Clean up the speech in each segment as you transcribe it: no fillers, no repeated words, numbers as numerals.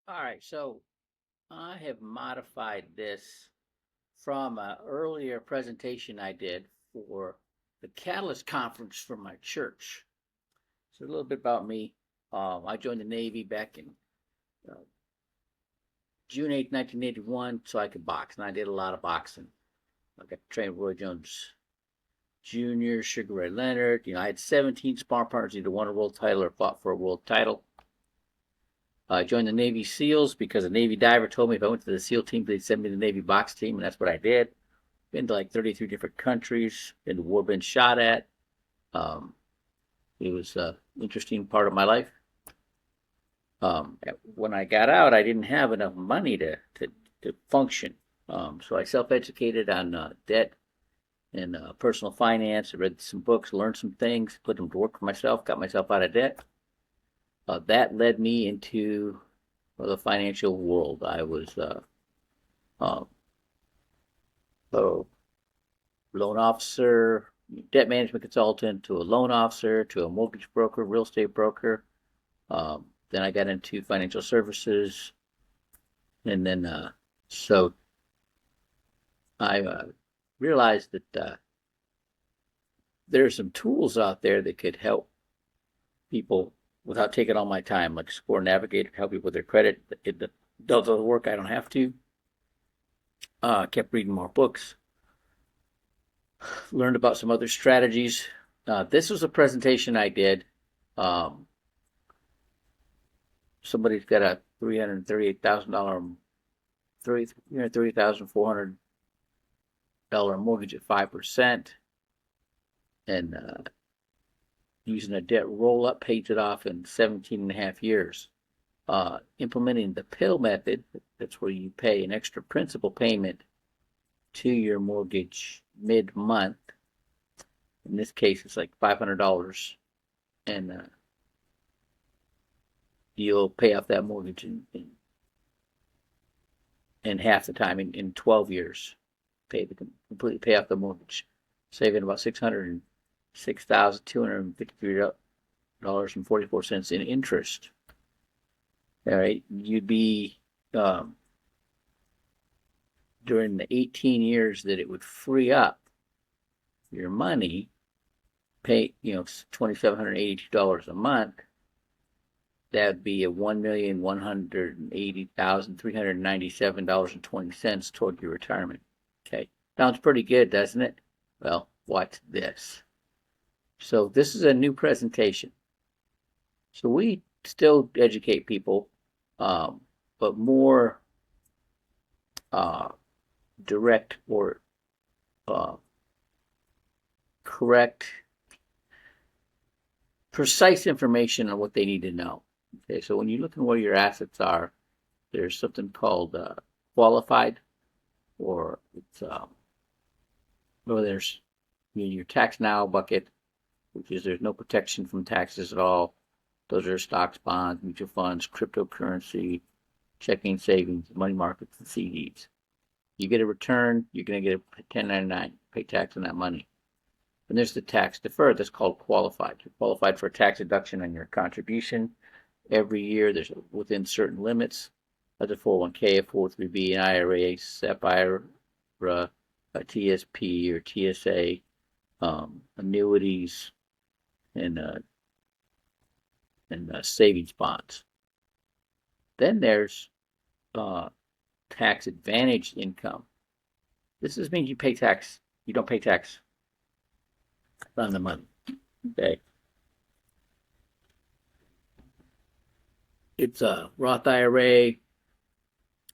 All right, so I have modified this from an earlier presentation I did for the Catalyst Conference for my church. So a little bit about me. I joined the Navy back in uh, June 8th, 1981, so I could box, and I did a lot of boxing. I got trained with Roy Jones Jr., Sugar Ray Leonard. I had 17 spar partners, either won a world title or fought for a world title. I joined the Navy SEALs because a Navy diver told me if I went to the SEAL team, they'd send me to the Navy box team, and that's what I did. Been to like 33 different countries, been to war, been shot at. Um, it was an interesting part of my life. When I got out, I didn't have enough money to function. So I self educated on debt and personal finance. I read some books, learned some things, put them to work for myself, got myself out of debt. That led me into the financial world. I was uh, a loan officer, debt management consultant, to a loan officer, to a mortgage broker, real estate broker. Then I got into financial services, and then so I realized that there are some tools out there that could help people without taking all my time, like Score Navigator, help people with their credit. It does the work. I don't have to. Kept reading more books, learned about some other strategies. This was a presentation I did. Um, Somebody's got a $338,000, $330,400 mortgage at 5%, and using a debt roll up pays it off in 17 and a half years. Implementing the pill method, that's where you pay an extra principal payment to your mortgage mid month. In this case, it's like $500, and you'll pay off that mortgage in half the time, in 12 years. Completely pay off the mortgage, saving about $606,253.44 in interest. All right, you'd be during the 18 years that it would free up your money, pay $2,782 a month. That'd be a $1,180,397.20 toward your retirement. Okay, sounds pretty good, doesn't it? Well, watch this. So this is a new presentation. So we still educate people, but more uh, direct or uh, correct, precise information on what they need to know. Okay, so when you look at where your assets are, there's something called qualified, or it's or there's your tax now bucket, which is there's no protection from taxes at all. Those are stocks, bonds, mutual funds, cryptocurrency, checking, savings, money markets, and CDs. You get a return, you're going to get a 1099, pay tax on that money. And there's the tax deferred, that's called qualified. You're qualified for a tax deduction on your contribution every year. There's within certain limits. That's a 401k, a 403b, an IRA, SEP IRA, a TSP or TSA, annuities, and savings bonds. Then there's tax advantaged income. This means you pay tax. You don't pay tax on the money. Okay. It's a Roth IRA,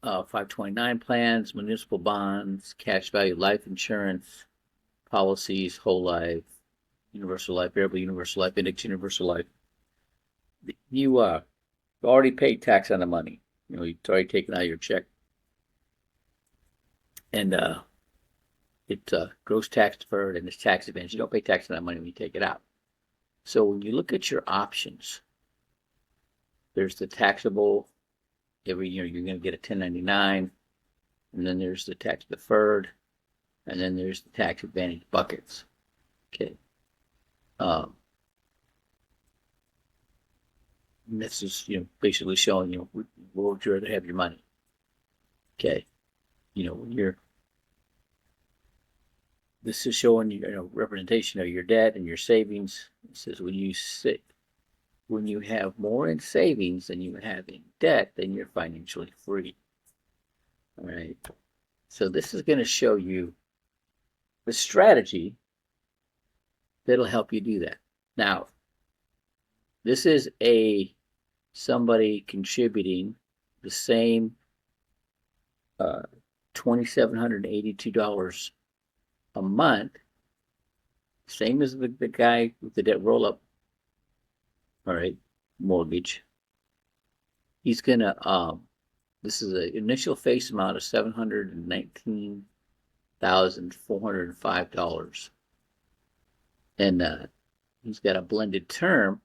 529 plans, municipal bonds, cash value life insurance, policies, whole life, universal life, variable universal life, index universal life. You already paid tax on the money. It's already taken out of your check, and it's gross tax deferred and it's tax advantage. You don't pay tax on that money when you take it out. So when you look at your options, there's the taxable. Every year you're going to get a 1099, and then there's the tax deferred, and then there's the tax advantage buckets. Okay. This is basically showing where would you rather have your money? Okay. When this is showing you, representation of your debt and your savings. It says when you have more in savings than you have in debt, then you're financially free. All right. So this is going to show you the strategy that'll help you do that. Now, this is somebody contributing the same $2,782 a month, same as the guy with the debt roll up, all right, mortgage. He's gonna this is an initial face amount of $719,405, and he's got a blended term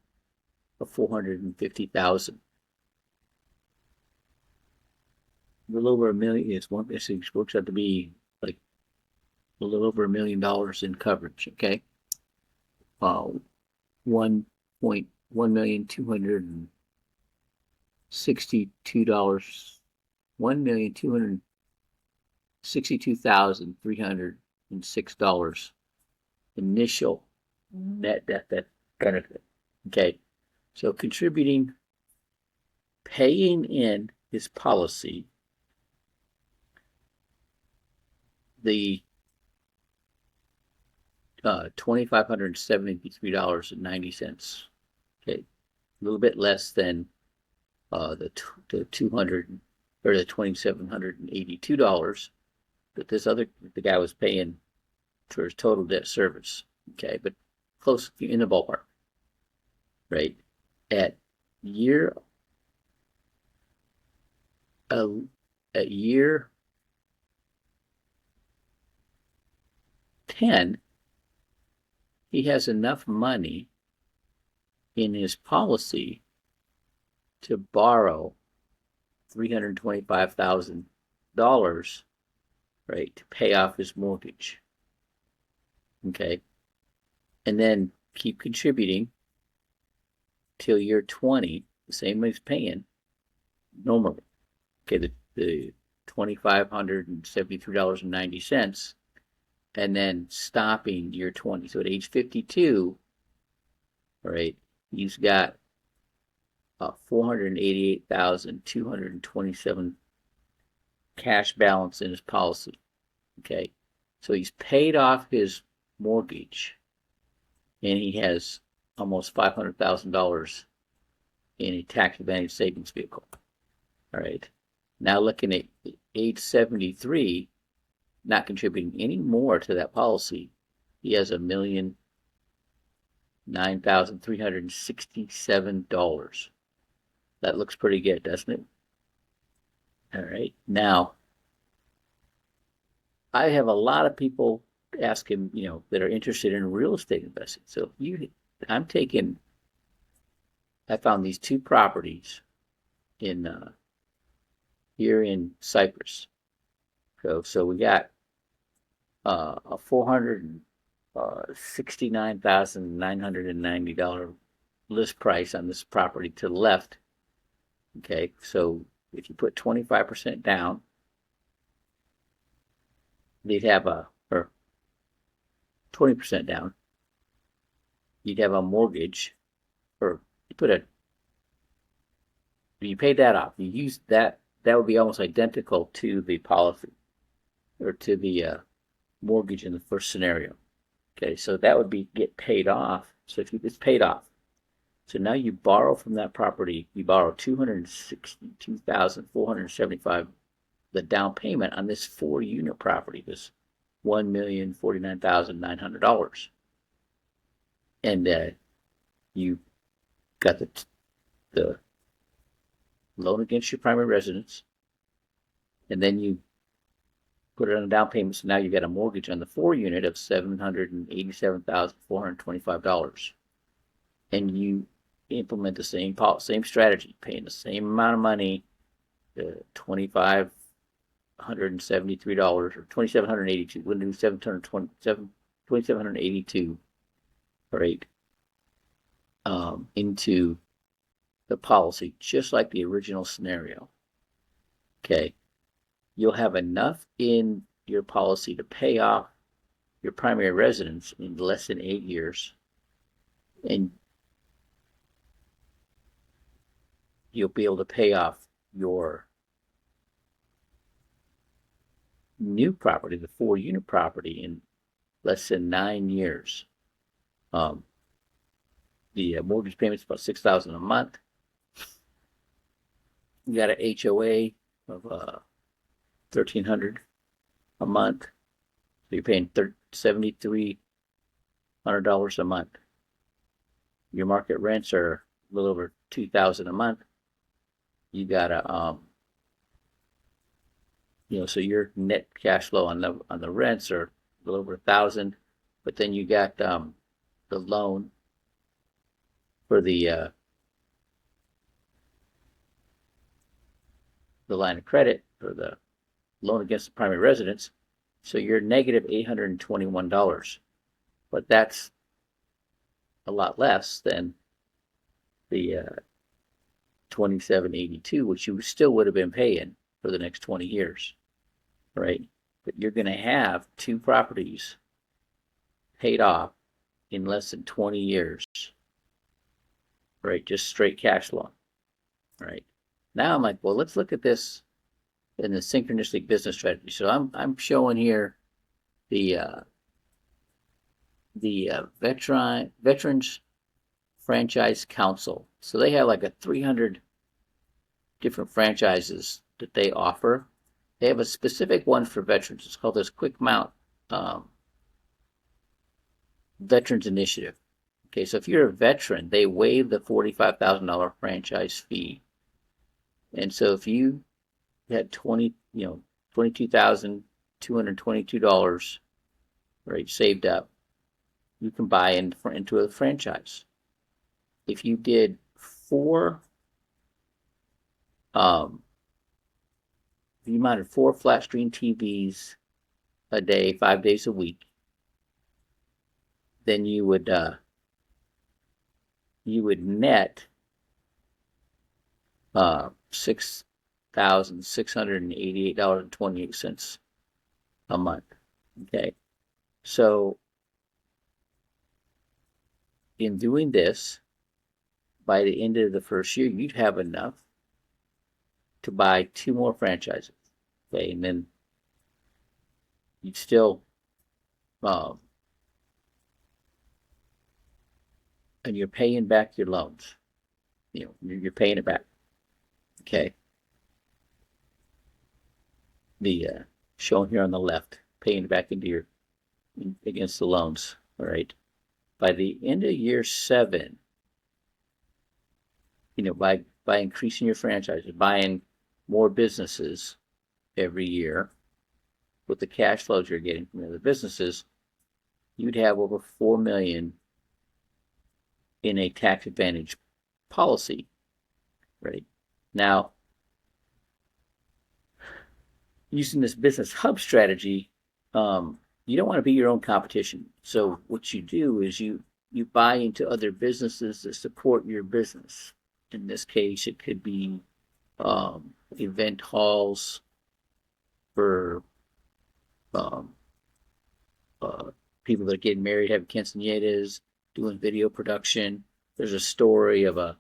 of 450,000. A little over $1 million. It works out to be like a little over $1 million in coverage. Okay, $1,262,000, $1,262,306 initial net death benefit. Okay, so contributing, paying in his policy, the $2,573.90. Okay, a little bit less than the $200 or the $2,782 that the guy was paying for his total debt service. Okay, but close in the ballpark, right? At year 10, he has enough money in his policy to borrow $325,000, right, to pay off his mortgage. Okay, and then keep contributing till year 20, the same as paying normally. Okay, the $2,573.90, and then stopping year 20. So at age 52, right, he's got 488,227 cash balance in his policy. Okay, so he's paid off his mortgage, and he has almost $500,000 in a tax advantage savings vehicle. All right, now looking at age 73, not contributing any more to that policy, he has $1,009,367. That looks pretty good, doesn't it? All right. Now, I have a lot of people asking, that are interested in real estate investing. So I found these two properties in here in Cypress. So we got a $469,990 list price on this property to the left. Okay, so if you put 25% down, they'd have or 20% down, you'd have a mortgage, or you pay that off. You use that would be almost identical to the policy or to the mortgage in the first scenario. Okay, so that would get paid off. So if it's paid off, so now you borrow from that property. You borrow $262,475. The down payment on this 4-unit property was $1,049,900, and you got the loan against your primary residence, and then you put it on a down payment. So now you got a mortgage on the 4-unit of $787,425, and you implement the same strategy, paying the same amount of money, $2,573 or $2,782. We'll do $2,782, right, into the policy, just like the original scenario. Okay. You'll have enough in your policy to pay off your primary residence in less than 8 years. And you'll be able to pay off your new property, the 4-unit property, in less than 9 years. Um, the mortgage payment's about $6,000 a month. You got an HOA of $1,300 a month, so you're paying $7,300 a month. Your market rents are a little over $2,000 a month. You got a so your net cash flow on the rents are a little over 1,000, but then you got the loan for the line of credit for the loan against the primary residence, so you're negative $821, but that's a lot less than the 2782, which you still would have been paying for the next 20 years, right? But you're going to have 2 properties paid off in less than 20 years, right? Just straight cash flow, right? Now I'm like, well, let's look at this in the synchronistic business strategy. So I'm showing here the Veterans Franchise Council. So they have like a 300 different franchises that they offer. They have a specific one for veterans. It's called this Quick Mount Veterans Initiative. Okay, so if you're a veteran, they waive the $45,000 franchise fee. And so if you had $22,222, right, saved up, you can buy into a franchise. If you did 4 if you mounted 4 flat screen TVs a day, 5 days a week, then you would net $6,688.28 a month. Okay, so in doing this, by the end of the first year, you'd have enough to buy 2 more franchises. Okay, and then you'd still and you're paying back your loans. You're paying it back. Okay. The shown here on the left, paying it back into against the loans. All right. By the end of year 7, by increasing your franchises, buying more businesses every year with the cash flows you're getting from the other businesses, you'd have over $4 million in a tax advantage policy, right? Now, using this business hub strategy, you don't want to be your own competition. So what you do is you buy into other businesses that support your business. In this case, it could be event halls for people that are getting married, have quinceañeras, doing video production. There's a story of a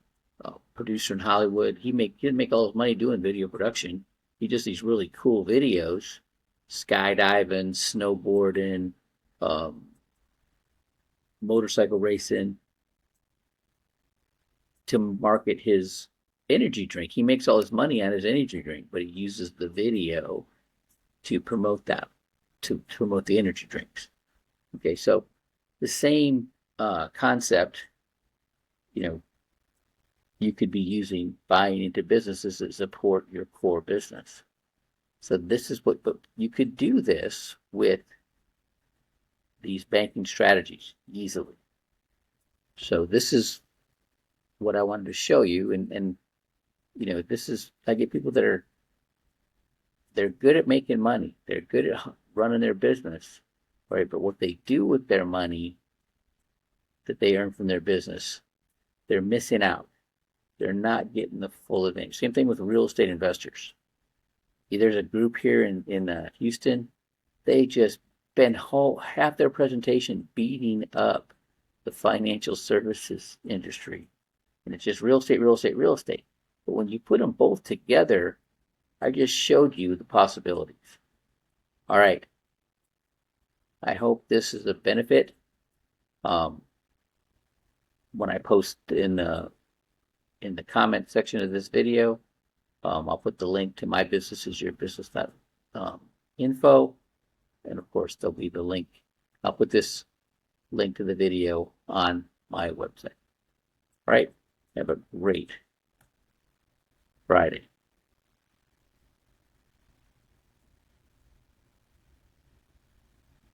producer in Hollywood. He didn't make all his money doing video production. He does these really cool videos, skydiving, snowboarding, motorcycle racing, to market his energy drink. He makes all his money on his energy drink, but he uses the video to promote that, to promote the energy drinks. Okay, so the same concept, you could be using buying into businesses that support your core business. So this is but you could do this with these banking strategies easily. So this is what I wanted to show you, and this is, I get people that they're good at making money, they're good at running their business, right? But what they do with their money that they earn from their business, they're missing out. They're not getting the full advantage. Same thing with real estate investors. There's a group here in Houston. They just spend half their presentation beating up the financial services industry, and it's just real estate, real estate, real estate. But when you put them both together, I just showed you the possibilities. All right. I hope this is a benefit. When I post in the comment section of this video, I'll put the link to My Business Is Your Business info, and of course there'll be the link. I'll put this link to the video on my website. All right. Have a great Friday.